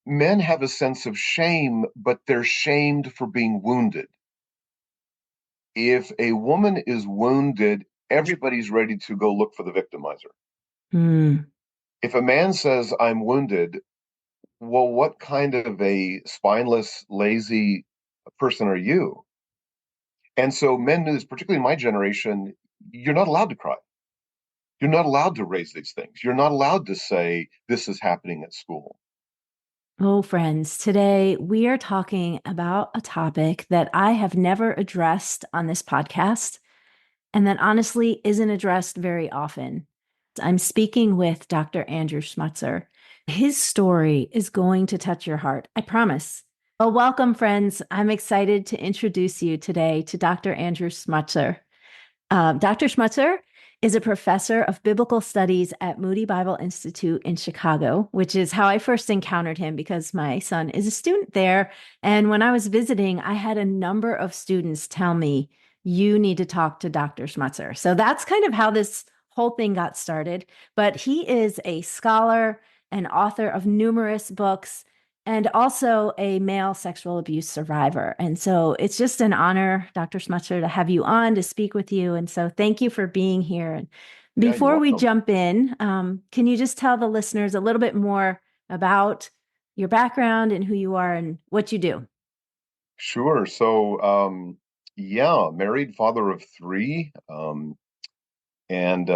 men have a sense of shame, but they're shamed for being wounded. If a woman is wounded, everybody's ready to go look for the victimizer. Mm. If a man says, I'm wounded, well, what kind of a spineless, lazy person are you? And so men knew this, particularly in my generation, you're not allowed to cry. You're not allowed to raise these things. You're not allowed to say, this is happening at school. Oh, friends, today we are talking about a topic that I have never addressed on this podcast and that honestly isn't addressed very often. I'm speaking with Dr. Andrew Schmutzer. His story is going to touch your heart, I promise. Well, welcome, friends. I'm excited to introduce you today to Dr. Andrew Schmutzer. Dr. Schmutzer is a professor of biblical studies at Moody Bible Institute in Chicago, which is how I first encountered him because my son is a student there. And when I was visiting, I had a number of students tell me, you need to talk to Dr. Schmutzer. So that's kind of how this whole thing got started. But he is a scholar and author of numerous books and also a male sexual abuse survivor. And so it's just an honor, Dr. Schmutzer, to have you on to speak with you. And so thank you for being here. And Yeah, you're before we welcome. jump in, can you just tell the listeners a little bit more about your background and who you are and what you do? Sure. Yeah, married, father of three, and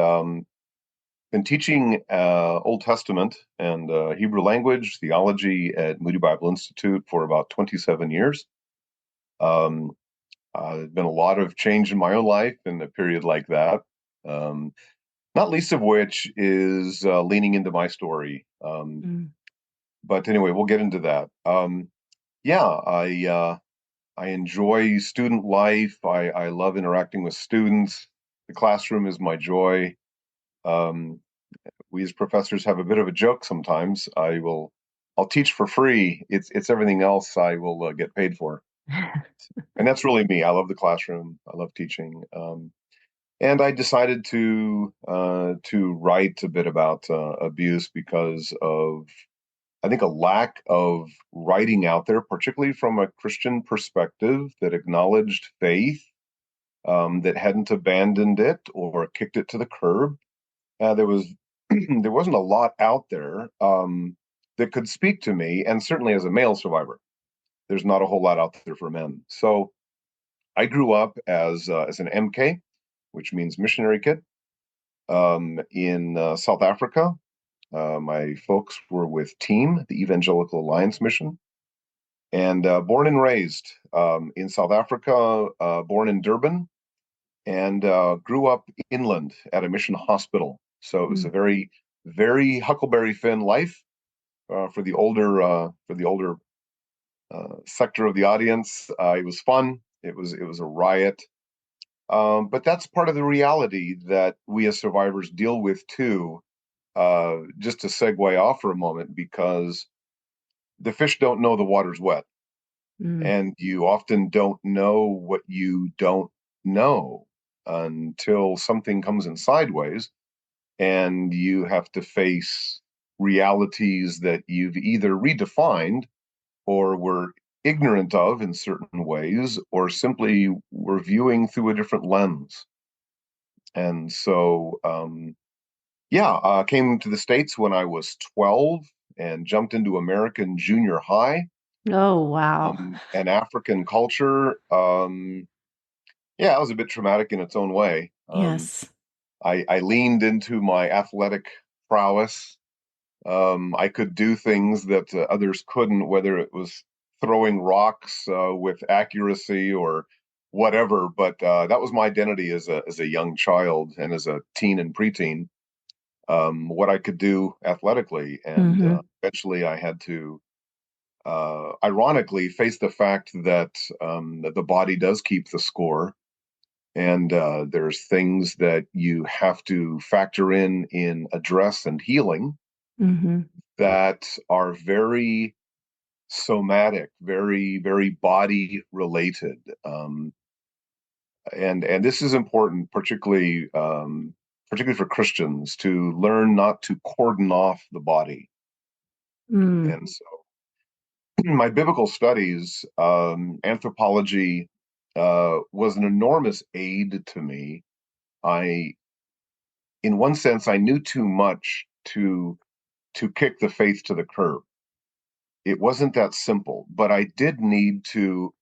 been teaching Old Testament and Hebrew language, theology at Moody Bible Institute for about 27 years. Um, there's been a lot of change in my own life in a period like that, um, not least of which is leaning into my story. Mm. But anyway, we'll get into that. Yeah, I enjoy student life. I love interacting with students. The classroom is my joy. Um, we as professors have a bit of a joke sometimes. I'll teach for free. It's everything else I will get paid for, and that's really me. I love the classroom. I love teaching. And I decided to write a bit about abuse because of I think a lack of writing out there, particularly from a Christian perspective that acknowledged faith, that hadn't abandoned it or kicked it to the curb. There was there wasn't a lot out there that could speak to me, and certainly as a male survivor, there's not a whole lot out there for men. So I grew up as an MK, which means missionary kid, in South Africa. My folks were with Team, the Evangelical Alliance Mission, and born and raised in South Africa, born in Durban, and grew up inland at a mission hospital. So it was a Mm. very, very Huckleberry Finn life for the older sector of the audience. It was fun. It was a riot. But that's part of the reality that we as survivors deal with too. Just to segue off for a moment, because the fish don't know the water's wet, Mm. and you often don't know what you don't know until something comes in sideways and you have to face realities that you've either redefined or were ignorant of in certain ways or simply were viewing through a different lens. And so, yeah, came to the States when I was 12 and jumped into American junior high Oh, wow. and African culture. Yeah, it was a bit traumatic in its own way. Yes. I leaned into my athletic prowess. I could do things that others couldn't, whether it was throwing rocks with accuracy or whatever. But that was my identity as a young child and as a teen and preteen. What I could do athletically, and Hmm. eventually I had to, ironically, face the fact that the body does keep the score, and there's things that you have to factor in address and healing Hmm. that are very somatic, very, very body related. And this is important, particularly for Christians, to learn not to cordon off the body. Mm. And so, my biblical studies, anthropology was an enormous aid to me. I, in one sense, I knew too much to kick the faith to the curb. It wasn't that simple, but I did need to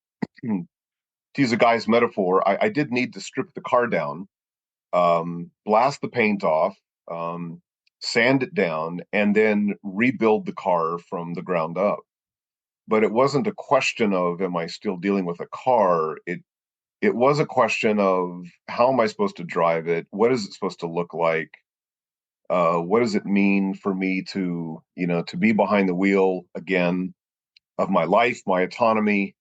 use a guy's metaphor, I did need to strip the car down, blast the paint off, sand it down, and then rebuild the car from the ground up. But it wasn't a question of am I still dealing with a car? It was a question of how am I supposed to drive it? What is it supposed to look like? What does it mean for me to, to be behind the wheel again of my life, my autonomy,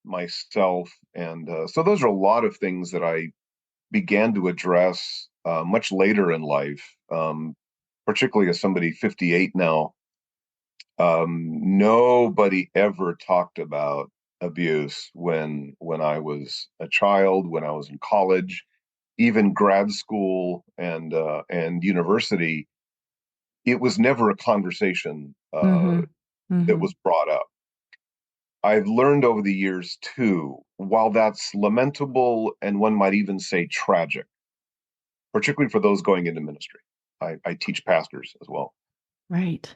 myself? And so those are a lot of things that I began to address much later in life, particularly as somebody 58 now. Nobody ever talked about abuse when I was a child, when I was in college, even grad school and university. It was never a conversation Mm-hmm. that Mm-hmm. was brought up. I've learned over the years too, while that's lamentable and one might even say tragic, particularly for those going into ministry. I teach pastors as well. Right.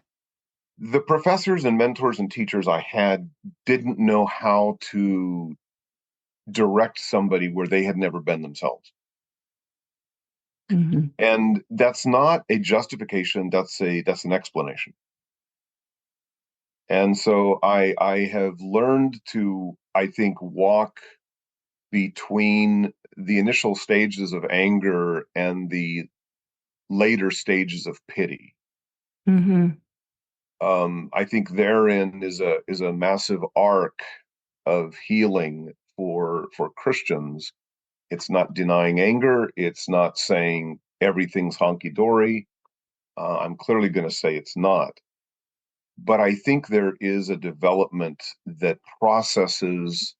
The professors and mentors and teachers I had didn't know how to direct somebody where they had never been themselves. Mm-hmm. And that's not a justification, that's an explanation. And so I have learned to, I think, walk between the initial stages of anger and the later stages of pity. Mm-hmm. I think therein is a massive arc of healing for Christians. It's not denying anger. It's not saying everything's honky dory. I'm clearly going to say it's not. But I think there is a development that processes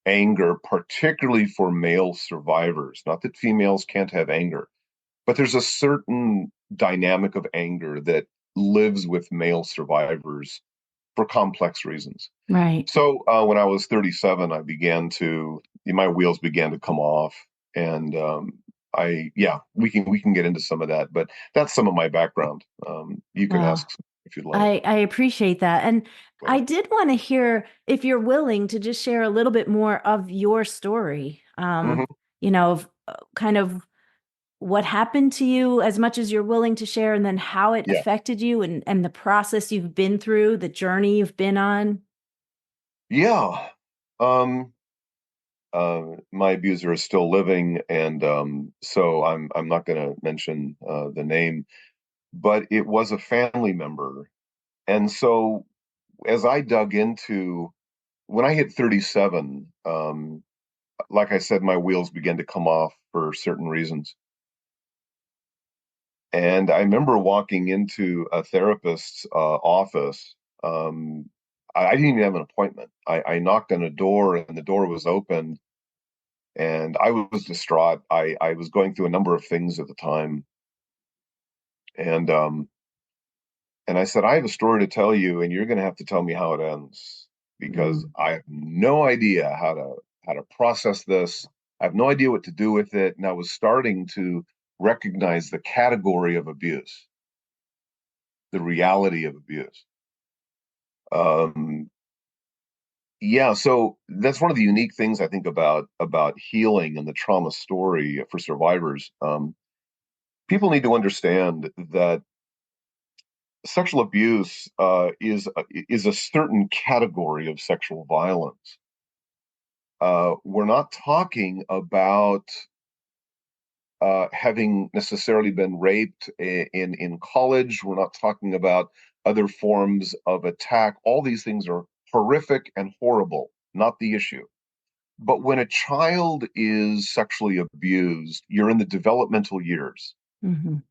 anger, particularly for male survivors. Not that females can't have anger, but there's a certain dynamic of anger that lives with male survivors for complex reasons. Right. So when I was 37, I began to my wheels began to come off, and yeah, we can get into some of that, but that's some of my background. You could Well, ask if you'd like. I appreciate that. And I Okay. did want to hear if you're willing to just share a little bit more of your story. Hmm. Of kind of what happened to you as much as you're willing to share, and then how it Yeah, affected you and the process you've been through, the journey you've been on. yeah. Um, my abuser is still living, and so I'm not going to mention the name, but it was a family member, and so as I dug into when I hit 37, like I said, my wheels began to come off for certain reasons. And I remember walking into a therapist's office. Um, I didn't even have an appointment. I knocked on a door and the door was open, and I was distraught. I was going through a number of things at the time. And and I said, I have a story to tell you, and you're going to have to tell me how it ends because Mm, I have no idea how to process this. I have no idea what to do with it, and I was starting to recognize the category of abuse, the reality of abuse. Um, yeah, so that's one of the unique things I think about healing and the trauma story for survivors. People need to understand that sexual abuse is a certain category of sexual violence. We're not talking about having necessarily been raped in college. We're not talking about other forms of attack. All these things are horrific and horrible, not the issue. But when a child is sexually abused, you're in the developmental years, mhm,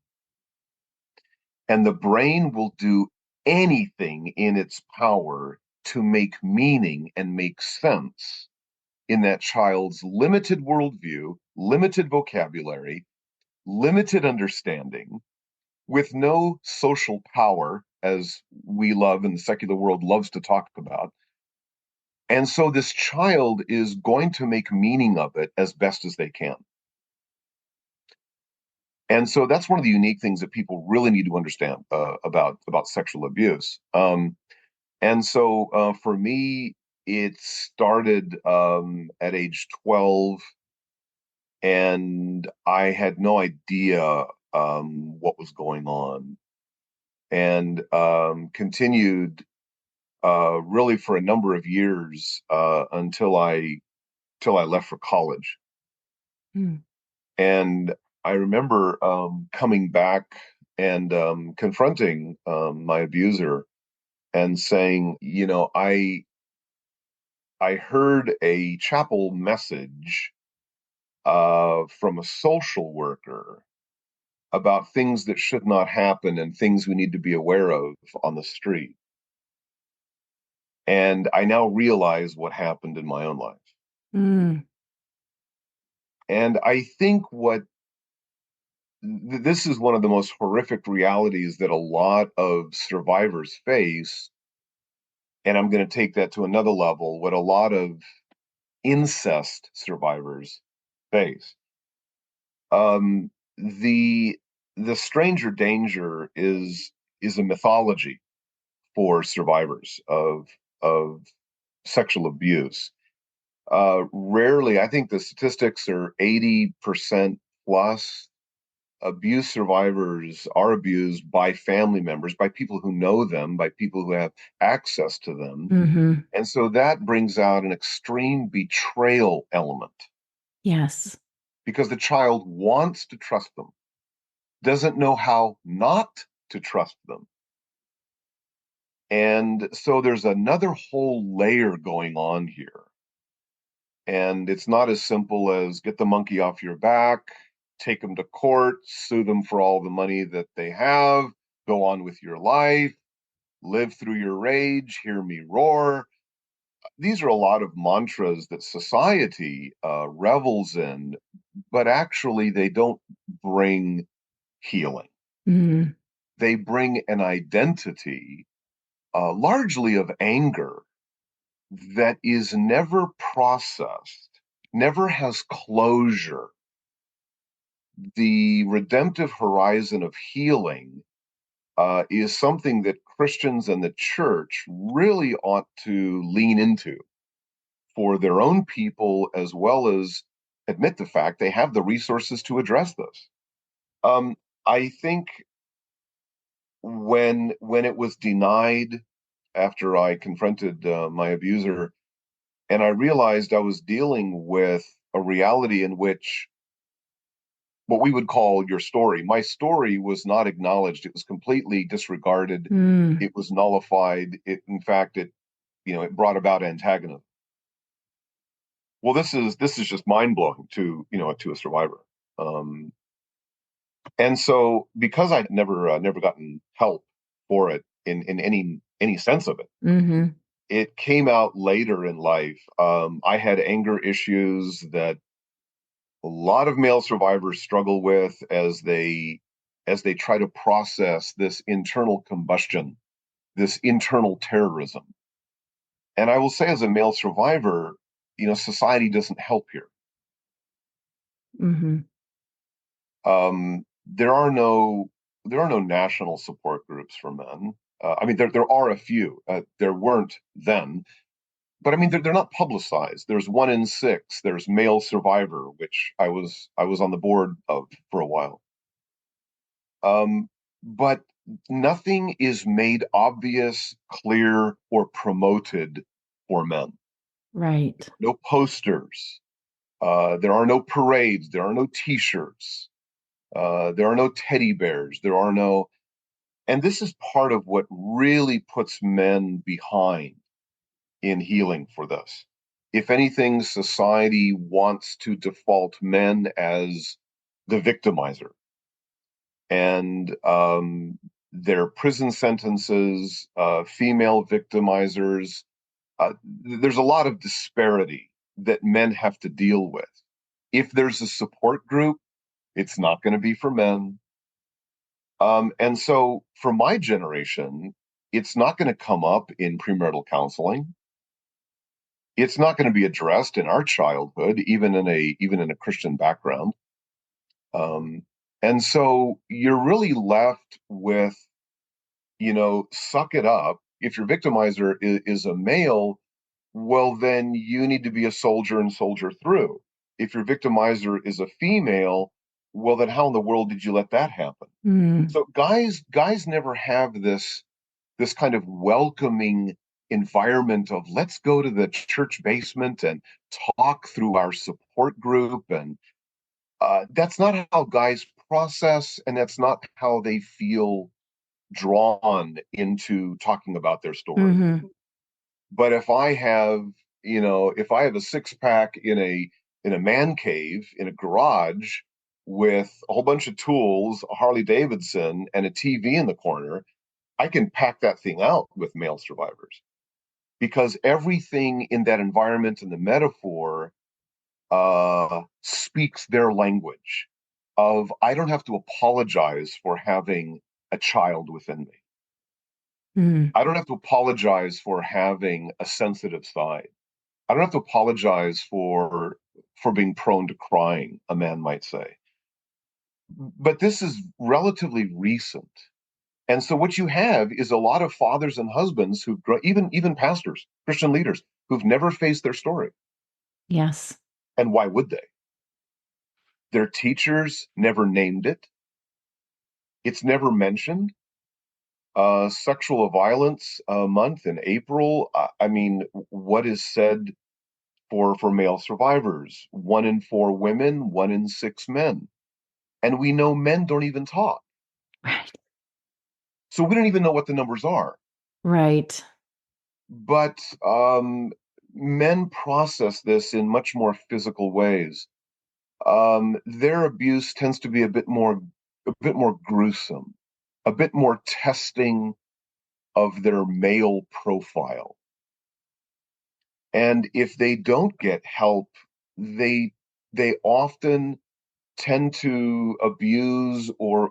and the brain will do anything in its power to make meaning and make sense in that child's limited worldview, limited vocabulary, limited understanding, with no social power, as we love and the secular world loves to talk about. And so this child is going to make meaning of it as best as they can. And so that's one of the unique things that people really need to understand about sexual abuse. And so for me, it started at age 12, and I had no idea what was going on, and continued really for a number of years until I left for college. Mm. And I remember coming back and confronting my abuser and saying, I heard a chapel message from a social worker about things that should not happen and things we need to be aware of on the street. And I now realize what happened in my own life. Mm. And I think this is one of the most horrific realities that a lot of survivors face. And I'm going to take that to another level, what a lot of incest survivors face. The stranger danger is a mythology for survivors of sexual abuse. Rarely, I think the statistics are 80% plus. Abuse survivors are abused by family members, by people who know them, by people who have access to them. Hmm. And so that brings out an extreme betrayal element Yes. because the child wants to trust them, doesn't know how not to trust them. And so there's another whole layer going on here. And it's not as simple as get the monkey off your back, take them to court, sue them for all the money that they have, go on with your life, live through your rage, hear me roar. These are a lot of mantras that society revels in, but actually they don't bring healing. Mm. They bring an identity, largely of anger, that is never processed, never has closure. The redemptive horizon of healing is something that Christians and the church really ought to lean into for their own people, as well as admit the fact they have the resources to address this. I think when it was denied after I confronted my abuser, and I realized I was dealing with a reality in which what we would call your story. My story was not acknowledged. It was completely disregarded. Mm. It was nullified. In fact, it brought about antagonism. Well, this is just mind blowing to a survivor. Um, and so because I'd never gotten help for it in any sense of it, Hmm. it came out later in life. I had anger issues that a lot of male survivors struggle with as they try to process this internal combustion, this internal terrorism. And I will say, as a male survivor, society doesn't help here. Hmm. There are no national support groups for men. I mean, there are a few. There weren't then, but I mean, they're not publicized. There's 1 in 6. There's Male Survivor, which I was on the board of for a while. But nothing is made obvious, clear, or promoted for men. Right. No posters. There are no parades. There are no T-shirts. There are no teddy bears. And this is part of what really puts men behind in healing for this. If anything, society wants to default men as the victimizer, and their prison sentences, female victimizers. There's a lot of disparity that men have to deal with. If there's a support group, it's not going to be for men. And so for my generation, it's not going to come up in premarital counseling. It's not going to be addressed in our childhood, even in a Christian background. Um, and so you're really left with, suck it up. If your victimizer is a male, well, then you need to be a soldier and soldier through. If your victimizer is a female, well, then how in the world did you let that happen? Mm, So guys never have this kind of welcoming environment of let's go to the church basement and talk through our support group. And that's not how guys process, and that's not how they feel drawn into talking about their story. hmm. But if I have a six pack in a man cave in a garage with a whole bunch of tools, a Harley Davidson, and a TV in the corner, I can pack that thing out with male survivors because everything in that environment and the metaphor speaks their language of I don't have to apologize for having a child within me. Mm, I don't have to apologize for having a sensitive side. I don't have to apologize for being prone to crying, a man might say. But this is relatively recent. And so what you have is a lot of fathers and husbands who even pastors, Christian leaders who've never faced their story. yes. And why would they? Their teachers never named it. It's never mentioned. Sexual violence month in April. I mean, what is said for male survivors? One in four women, one in six men. And we know men don't even talk. Right. So we don't even know what the numbers are. Right. But men process this in much more physical ways. Their abuse tends to be a bit more gruesome, a bit more testing of their male profile. And if they don't get help, they they often tend to abuse or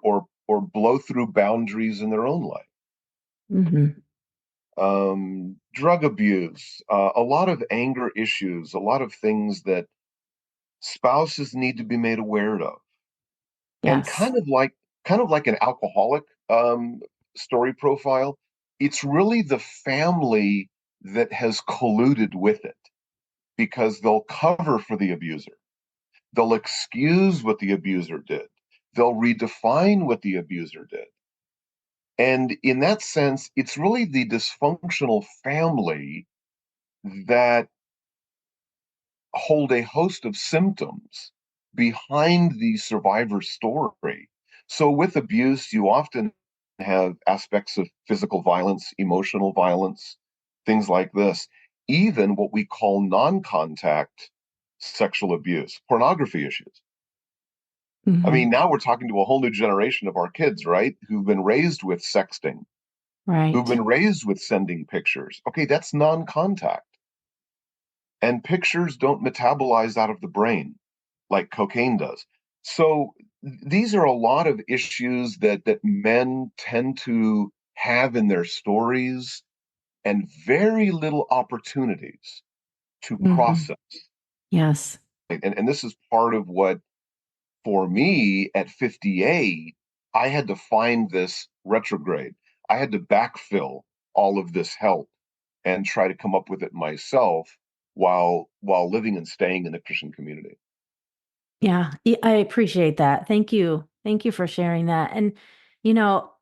blow through boundaries in their own life. Hmm. Drug abuse, a lot of anger issues, a lot of things that spouses need to be made aware of, and Yes. kind of like an alcoholic story profile. It's really the family that has colluded with it because they'll cover for the abuser. They'll excuse what the abuser did. They'll redefine what the abuser did. And in that sense, it's really the dysfunctional family that hold a host of symptoms behind the survivor's story. So, with abuse, you often have aspects of physical violence, emotional violence, things like this, even what we call non contact sexual abuse, pornography issues. I Hmm. mean, now we're talking to a whole new generation of our kids, right? Who've been raised with sexting, who've Right. been raised with sending pictures. Okay, that's non contact. And pictures don't metabolize out of the brain like cocaine does. So these are a lot of issues that men tend to have in their stories and very little opportunities to Hmm. process. Yes. And this is part of what, for me at 58, I had to find this retrograde. I had to backfill all of this help and try to come up with it myself while living and staying in the Christian community. Yeah. I appreciate that. Thank you. Thank you for sharing that. And,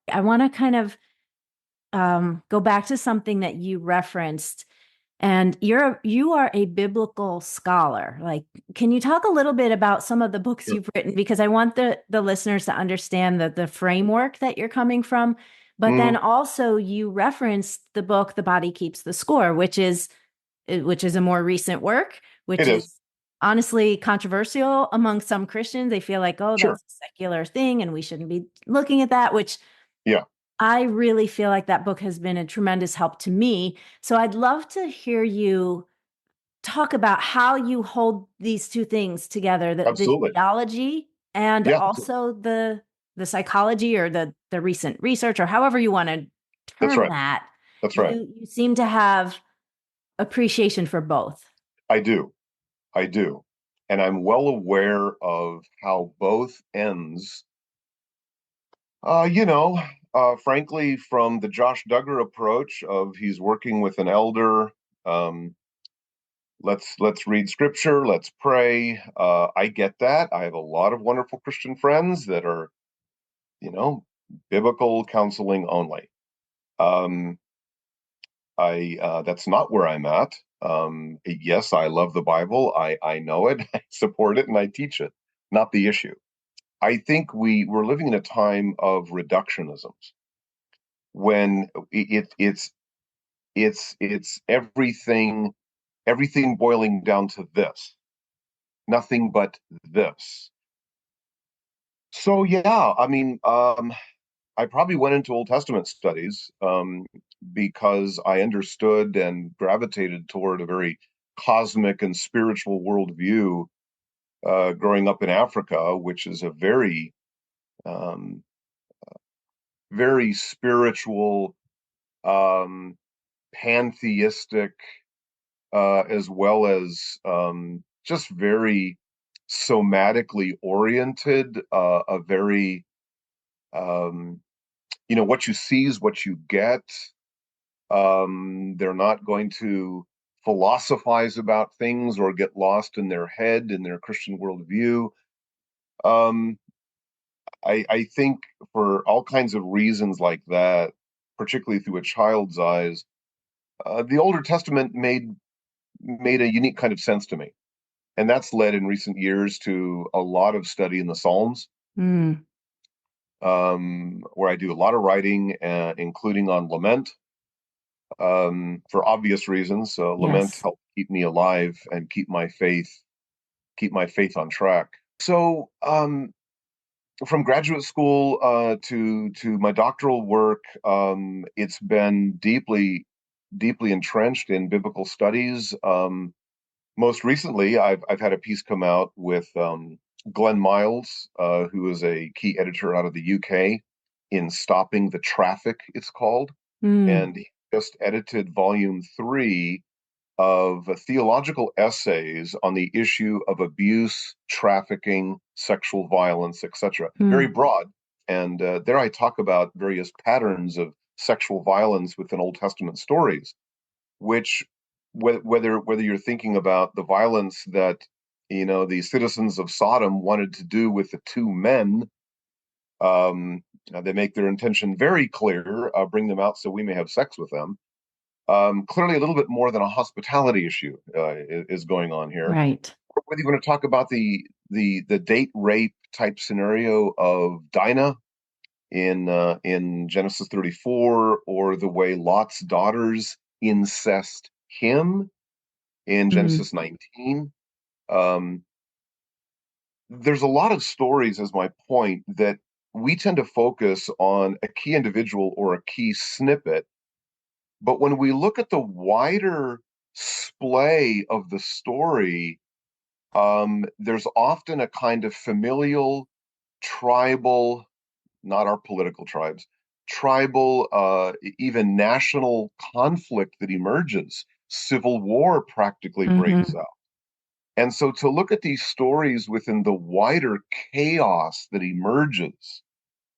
I want to kind of go back to something that you referenced. And you are a biblical scholar. Like, can you talk a little bit about some of the books Sure. you've written? Because I want the listeners to understand the framework that you're coming from. But then Mm, also you referenced the book The Body Keeps the Score, which is a more recent work, it which is. is honestly controversial among some Christians. They feel like, oh, Sure. that's a secular thing and we shouldn't be looking at that, which Yeah, I really feel like that book has been a tremendous help to me. So I'd love to hear you talk about how you hold these two things together, the absolutely. theology and Yeah, also the psychology or the recent research or however you want to that's term right. that. That's right. You seem to have appreciation for both. I do. I do. And I'm well aware of how both ends, uh, you know, frankly, from the Josh Duggar approach of he's working with an elder, um, let's read scripture, let's pray. I get that. I have a lot of wonderful Christian friends that are, you know, biblical counseling only. Um, I That's not where I'm at. Yes, I love the Bible. I know it, I support it, and I teach it. Not the issue. I think we're living in a time of reductionisms when it's everything boiling down to this, nothing but this. So yeah, I mean, I probably went into Old Testament studies because I understood and gravitated toward a very cosmic and spiritual worldview growing up in Africa, which is a um, very spiritual, um, pantheistic, as well as just very somatically oriented, a very um, what you see is what you get. They're not going to philosophize about things or get lost in their head in their Christian worldview. Um, I think for all kinds of reasons like that, particularly through a child's eyes, the Older Testament made a unique kind of sense to me, and that's led in recent years to a lot of study in the Psalms, Mm, where I do a lot of writing, including on lament. For obvious reasons. Lament yes. helped keep me alive and keep my faith on track. So, from graduate school to my doctoral work, it's been deeply entrenched in biblical studies. Most recently, I've had a piece come out with Glenn Miles, who is a key editor out of the UK in Stopping the Traffic, it's called, Mm, and he just edited volume 3 of theological essays on the issue of abuse, trafficking, sexual violence, etc. Very mm, broad. And there I talk about various patterns of sexual violence within Old Testament stories, which whether you're thinking about the violence that the citizens of Sodom wanted to do with the two men, um, they make their intention very clear, bring them out so we may have sex with them. Clearly, a little bit more than a hospitality issue is going on here. right. Whether you want to talk about the date rape type scenario of Dinah in Genesis 34, or the way Lot's daughters incest him in Mm, Genesis 19. Um, there's a lot of stories, as my point, that we tend to focus on a key individual or a key snippet. But when we look at the wider splay of the story, there's often a kind of familial, tribal, not our political tribes, tribal, even national conflict that emerges. Civil war practically breaks hmm. out. And so to look at these stories within the wider chaos that emerges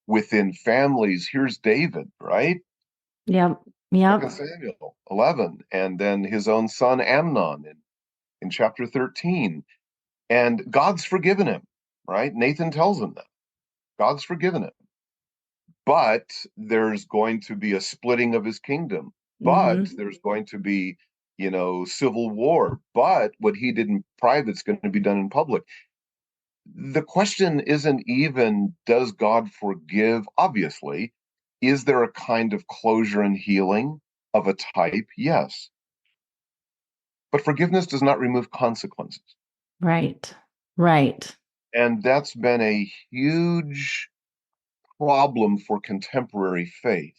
within families, here's David, right? Yep. Yep. 2 Samuel 11, and then his own son Amnon in chapter 13. And God's forgiven him, right? Nathan tells him that. God's forgiven him. But there's going to be a splitting of his kingdom. But Hmm. there's going to be, civil war. But what he did in private is going to be done in public. The question isn't even, does God forgive? Obviously. Is there a kind of closure and healing of a type? Yes. But forgiveness does not remove consequences. Right. Right. And that's been a huge problem for contemporary faith,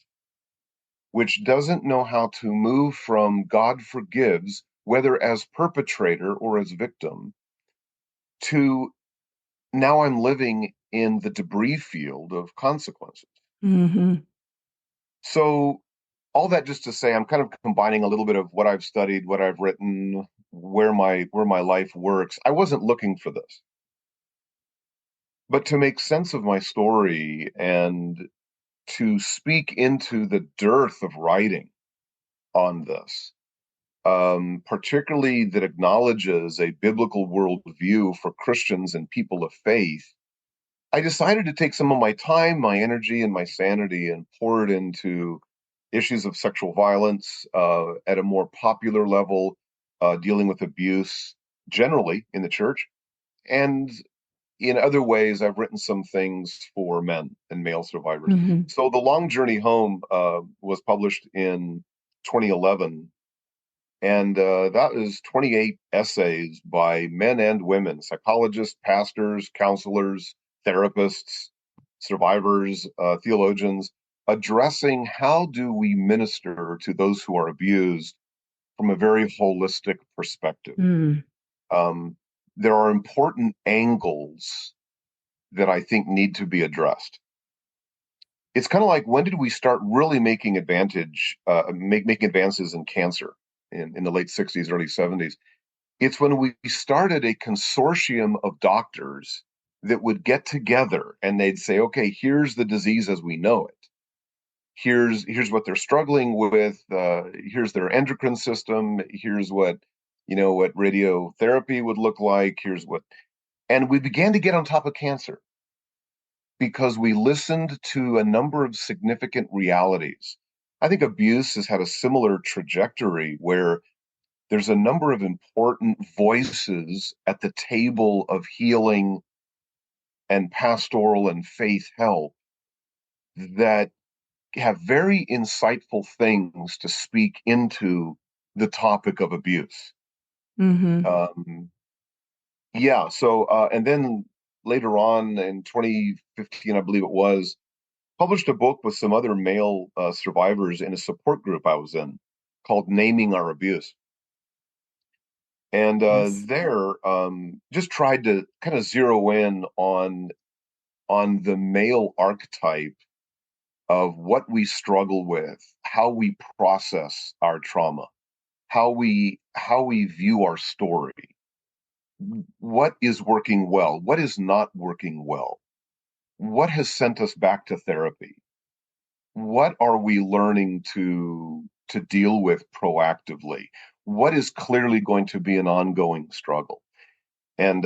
which doesn't know how to move from God forgives, whether as perpetrator or as victim, to now I'm living in the debris field of consequences. Hmm. So, all that just to say, I'm kind of combining a little bit of what I've studied, what I've written, where my life works. I wasn't looking for this, but to make sense of my story and to speak into the dearth of writing on this, particularly that acknowledges a biblical worldview for Christians and people of faith, I decided to take some of my time, my energy, and my sanity and pour it into issues of sexual violence at a more popular level, dealing with abuse generally in the church. And in other ways, I've written some things for men and male survivors. Hmm. So The Long Journey Home was published in 2011, and that is 28 essays by men and women, psychologists, pastors, counselors, therapists, survivors, theologians, addressing how do we minister to those who are abused from a very holistic perspective. Mm. Um, there are important angles that I think need to be addressed. It's kind of like, when did we start really making advances in cancer in the late 60s, early 70s? It's when we started a consortium of doctors that would get together and they'd say, okay, here's the disease as we know it. Here's what they're struggling with. Here's their endocrine system. Here's what radiotherapy would look like. And we began to get on top of cancer because we listened to a number of significant realities. I think abuse has had a similar trajectory where there's a number of important voices at the table of healing and pastoral and faith help that have very insightful things to speak into the topic of abuse. Hmm. Um, yeah, and then later on in 2015, I believe it was, published a book with some other male survivors in a support group I was in called Naming Our Abuse. And Yes. there, just tried to kind of zero in on the male archetype of what we struggle with, how we process our trauma, how we view our story, what is working well, what is not working well, what has sent us back to therapy, what are we learning to deal with proactively, what is clearly going to be an ongoing struggle. And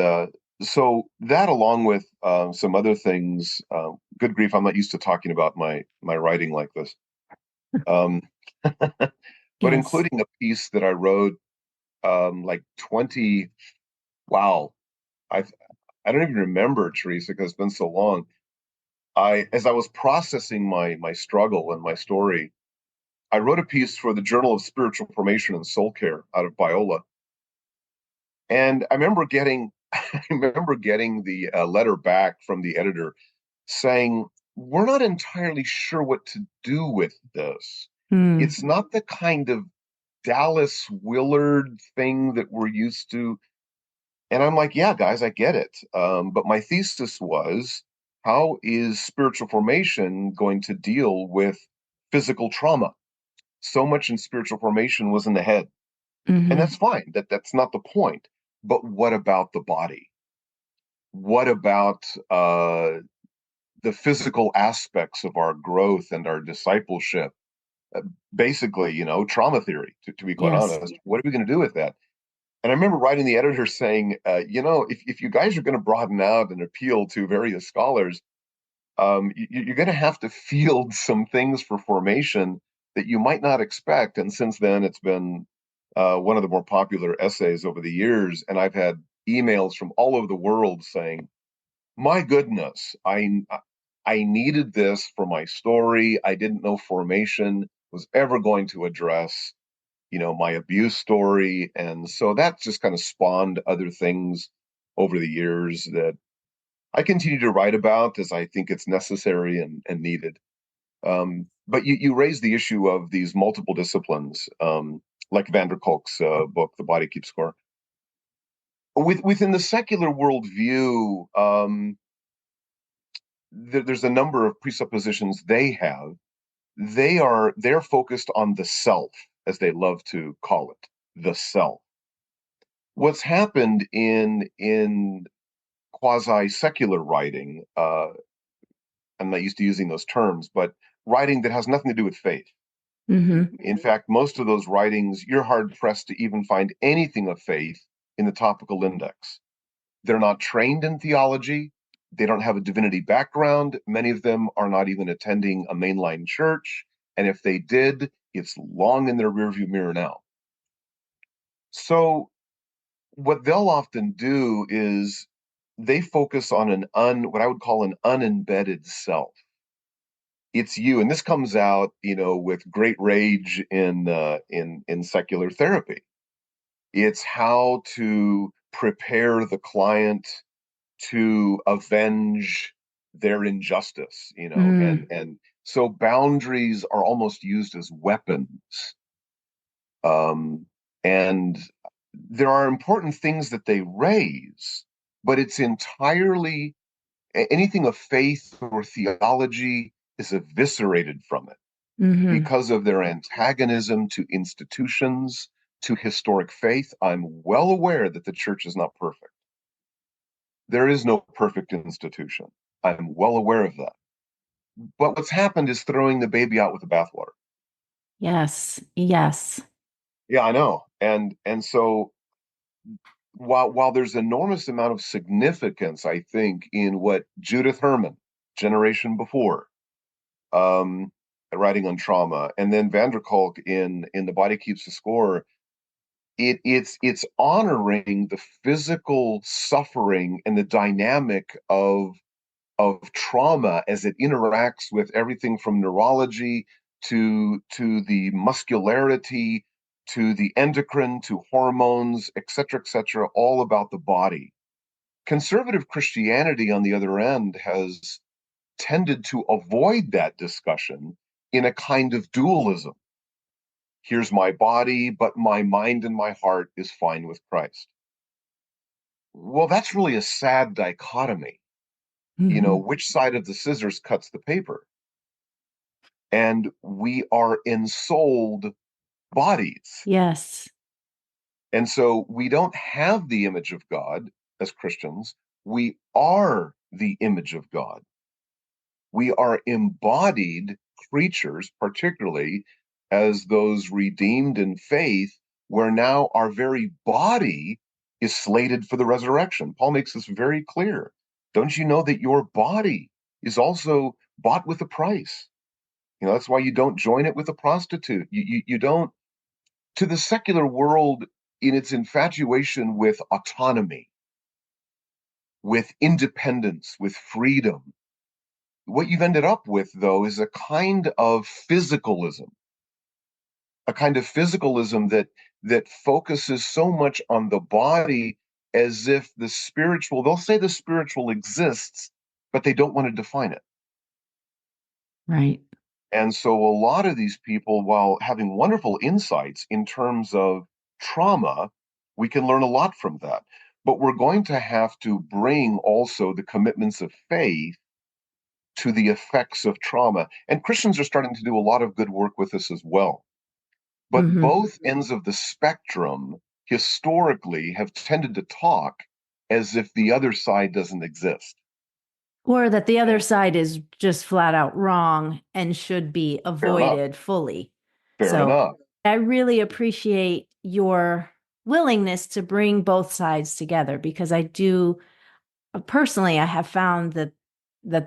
so that, along with some other things, good grief, I'm not used to talking about my writing like this. Um, but Yes. including a piece that I wrote, like 20, wow, I I don't even remember, Teresa, because it's been so long. As I was processing my struggle and my story, I wrote a piece for the Journal of Spiritual Formation and Soul Care out of Biola, and I remember getting I remember getting the letter back from the editor saying, we're not entirely sure what to do with this. Mm. It's not the kind of Dallas Willard thing that we're used to. And I'm like, yeah, guys, I get it. But my thesis was, how is spiritual formation going to deal with physical trauma? So much in spiritual formation was in the head. And Hmm. that's fine. That's not the point. But what about the body? What about the physical aspects of our growth and our discipleship? Uh, Basically, trauma theory, to be quite Yes. honest. What are we going to do with that? And I remember writing the editor saying, if you guys are going to broaden out and appeal to various scholars, you're going to have to field some things for formation that you might not expect. And since then, it's been one of the more popular essays over the years. And I've had emails from all over the world saying, my goodness, I needed this for my story. I didn't know formation was ever going to address, my abuse story. And so that just kind of spawned other things over the years that I continue to write about as I think it's necessary and needed. But you raise the issue of these multiple disciplines, like Van der Kolk's book, The Body Keeps Score. Within the secular worldview, there's a number of presuppositions they have. They're focused on the self, as they love to call it, the self. what's happened in quasi secular writing, I'm not used to using those terms, but writing that has nothing to do with faith. Mm-hmm. In fact, most of those writings, you're hard pressed to even find anything of faith in the topical index. They're not trained in theology. They don't have a divinity background. Many of them are not even attending a mainline church. And if they did, it's long in their rearview mirror now. So what they'll often do is they focus on what I would call an unembedded self. It's you, and this comes out, with great rage in secular therapy. It's how to prepare the client to avenge their injustice, Mm, and so boundaries are almost used as weapons. Um, and there are important things that they raise, but it's entirely anything of faith or theology is eviscerated from it hmm. because of their antagonism to institutions, to historic faith. I'm well aware that the church is not perfect. There is no perfect institution. I'm well aware of that. But what's happened is throwing the baby out with the bathwater. Yes. Yes. Yeah, I know. And so while there's enormous amount of significance, I think, in what Judith Herman, generation before, um, writing on trauma, and then Vanderkolk in The Body Keeps the Score, it's honoring the physical suffering and the dynamic of trauma as it interacts with everything from neurology to the muscularity to the endocrine to hormones, et cetera, all about the body. Conservative Christianity, on the other end, has tended to avoid that discussion in a kind of dualism. Here's my body, but my mind and my heart is fine with Christ. Well, that's really a sad dichotomy. Hmm. Which side of the scissors cuts the paper? And we are ensouled bodies. Yes. And so we don't have the image of God as Christians. We are the image of God. We are embodied creatures, particularly as those redeemed in faith, where now our very body is slated for the resurrection. Paul makes this very clear. Don't you know that your body is also bought with a price? That's why you don't join it with a prostitute. You don't, to the secular world, in its infatuation with autonomy, with independence, with freedom. What you've ended up with, though, is a kind of physicalism that focuses so much on the body as if the spiritual, they'll say the spiritual exists, but they don't want to define it. Right. And so a lot of these people, while having wonderful insights in terms of trauma, we can learn a lot from that. But we're going to have to bring also the commitments of faith to the effects of trauma. And Christians are starting to do a lot of good work with this as well. But Hmm. both ends of the spectrum historically have tended to talk as if the other side doesn't exist. Or that the other And side is just flat out wrong and should be fair enough. avoided fully. Fair So enough. I really appreciate your willingness to bring both sides together because I do personally, I have found that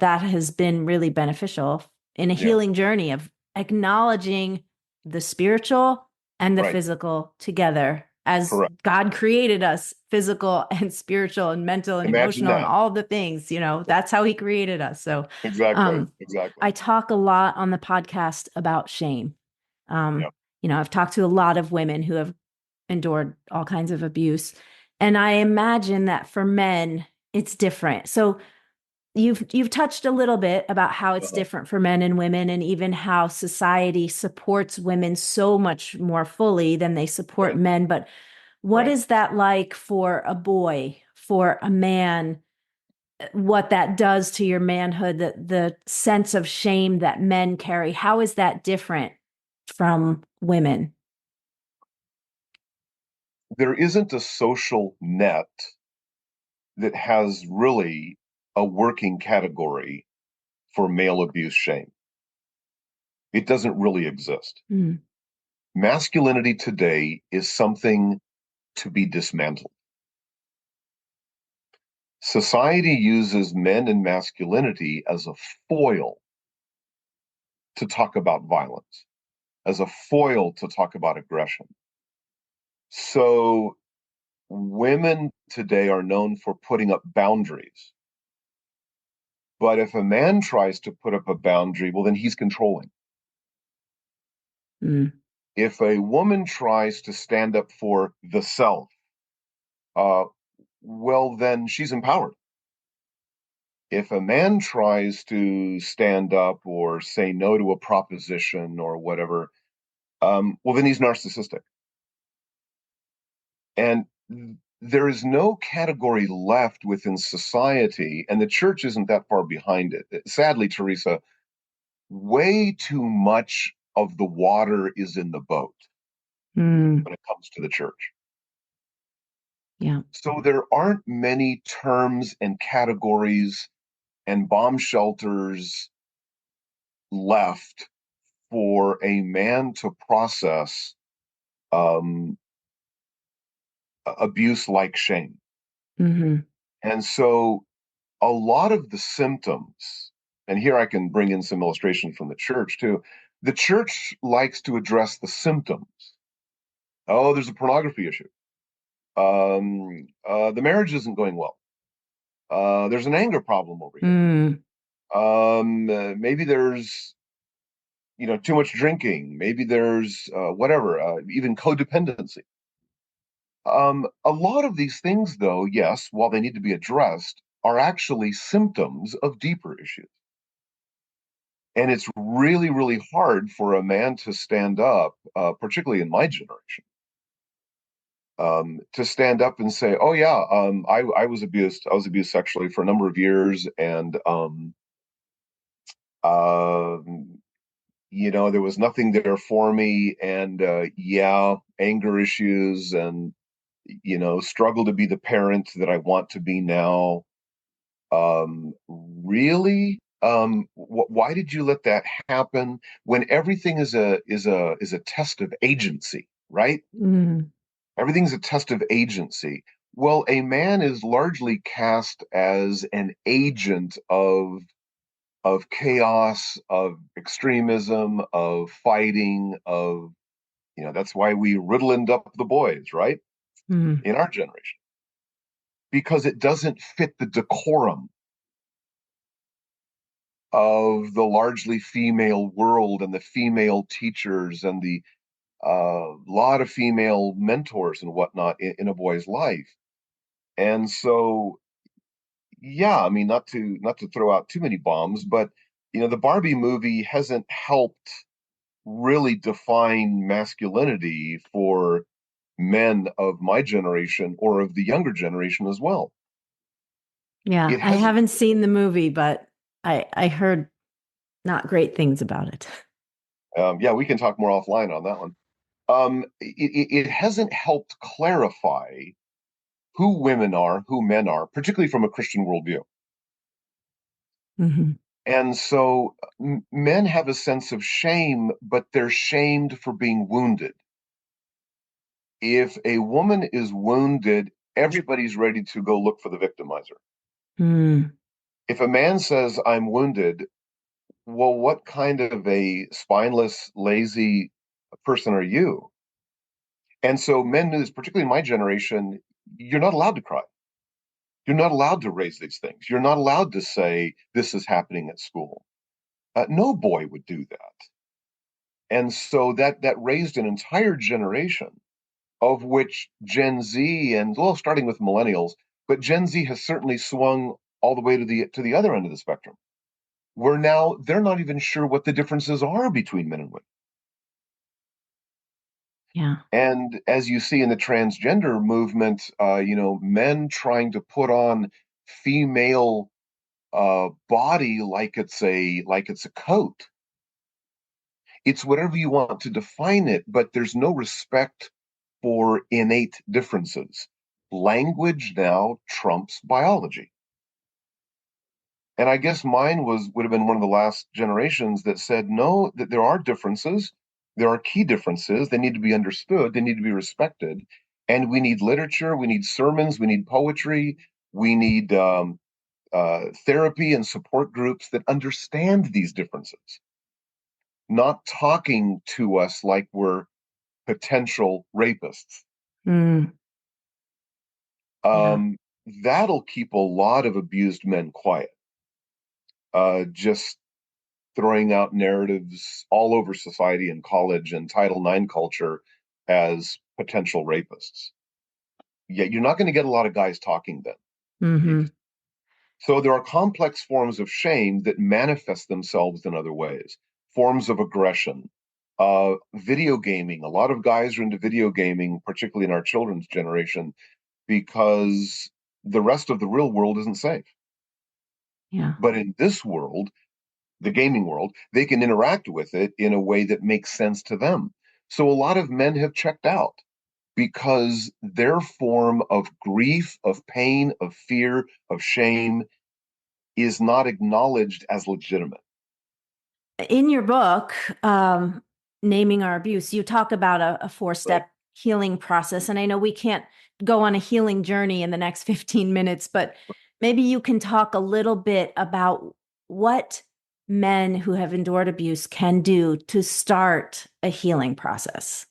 has been really beneficial in a Yeah. healing journey of acknowledging the spiritual and the Right. physical together as Correct. God created us, physical and spiritual and mental and Imagine emotional and that. all the things, that's how he created us. So, Exactly. um, Exactly. I talk a lot on the podcast about shame. Yeah. Um, I've talked to a lot of women who have endured all kinds of abuse. And I imagine that for men, it's different. So you've touched a little bit about how it's Uh-huh. different for men and women and even how society supports women so much more fully than they support Right. men. But what Right. is that like for a boy, for a man? What that does to your manhood, the sense of shame that men carry, how is that different from women? there isn't a social net that has really a working category for male abuse shame. It doesn't really exist. Mm. Masculinity today is something to be dismantled. Society uses men and masculinity as a foil to talk about violence, as a foil to talk about aggression. So women today are known for putting up boundaries. But if a man tries to put up a boundary, well, then he's controlling. Mm. If a woman tries to stand up for the self, uh, well, then she's empowered. If a man tries to stand up or say no to a proposition or whatever, well, then he's narcissistic. And there is no category left within society, and the church isn't that far behind it. Sadly, Teresa, way too much of the water is in the boat Mm. when it comes to the church. Yeah. So there aren't many terms and categories and bomb shelters left for a man to process um, abuse like shame. Hmm. And so a lot of the symptoms, and here I can bring in some illustration from the church too. The church likes to address the symptoms. Oh, there's a pornography issue. The marriage isn't going well. There's an anger problem over here. Mm. Maybe there's too much drinking. Maybe there's whatever, even codependency. A lot of these things, though, yes, while they need to be addressed, are actually symptoms of deeper issues. And it's really, really hard for a man to stand up, particularly in my generation, to stand up and say, "Oh yeah, I was abused. I was abused sexually for a number of years, and uh, there was nothing there for me, and yeah, anger issues, and struggle to be the parent that I want to be now." Really? Why did you let that happen when everything is a test of agency, right? Mm. Everything's a test of agency. Well, a man is largely cast as an agent of chaos, of extremism, of fighting, of that's why we riddled up the boys, right? Mm. In our generation, because it doesn't fit the decorum of the largely female world and the female teachers and the lot of female mentors and whatnot in a boy's life. And so, yeah, I mean, not to throw out too many bombs, but the Barbie movie hasn't helped really define masculinity for men of my generation or of the younger generation as well. Yeah. It I hasn't. haven't seen the movie, but I heard not great things about it. Yeah, we can talk more offline on that one. It hasn't helped clarify who women are, who men are, particularly from a Christian worldview. Hmm. And so men have a sense of shame, but they're shamed for being wounded. If a woman is wounded, everybody's ready to go look for the victimizer. Mm. If a man says, I'm wounded, well, what kind of a spineless, lazy person are you? And so men do this, particularly in my generation, you're not allowed to cry. You're not allowed to raise these things. You're not allowed to say, this is happening at school. No boy would do that. And so that raised an entire generation of which Gen Z and well, starting with millennials, but Gen Z has certainly swung all the way to the other end of the spectrum, where now they're not even sure what the differences are between men and women. Yeah. And as you see in the transgender movement, men trying to put on female body like it's a coat. It's whatever you want to define it, but there's no respect for innate differences. Language now trumps biology. And I guess mine would have been one of the last generations that said, no, that there are differences. There are key differences. They need to be understood. They need to be respected. And we need literature. We need sermons. We need poetry. We need therapy and support groups that understand these differences, not talking to us like we're potential rapists. Mm, yeah. Um, that'll keep a lot of abused men quiet. Just throwing out narratives all over society and college and Title IX culture as potential rapists. Yeah, you're not going to get a lot of guys talking then. Hmm. So there are complex forms of shame that manifest themselves in other ways, forms of aggression. Video gaming. A lot of guys are into video gaming, particularly in our children's generation, because the rest of the real world isn't safe. Yeah. But in this world, the gaming world, they can interact with it in a way that makes sense to them. So a lot of men have checked out because their form of grief, of pain, of fear, of shame is not acknowledged as legitimate. In your book, Naming Our Abuse, you talk about a Right. four-step healing process. And I know we can't go on a healing journey in the next 15 minutes, but maybe you can talk a little bit about what men who have endured abuse can do to start a healing process.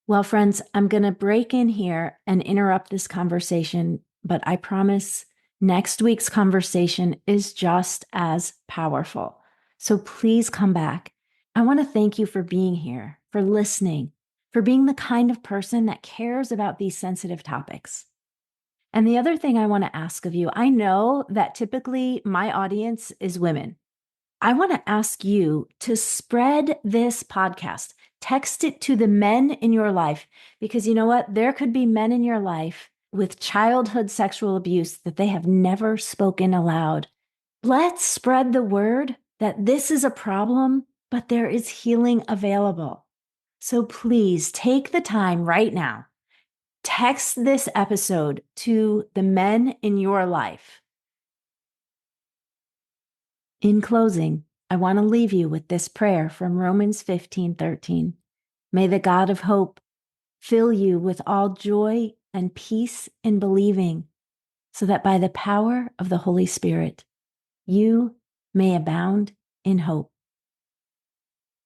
Well, friends, I'm going to break in here and interrupt this conversation, but I promise next week's conversation is just as powerful. So please come back. I want to thank you for being here, for listening, for being the kind of person that cares about these sensitive topics. And the other thing I want to ask of you, I know that typically my audience is women. I want to ask you to spread this podcast. Text it to the men in your life because you know what? There could be men in your life with childhood sexual abuse that they have never spoken aloud. Let's spread the word that this is a problem, but there is healing available. So please take the time right now. Text this episode to the men in your life. In closing, I want to leave you with this prayer from Romans 15:13. May the God of hope fill you with all joy and peace in believing, so that by the power of the Holy Spirit, you may abound in hope.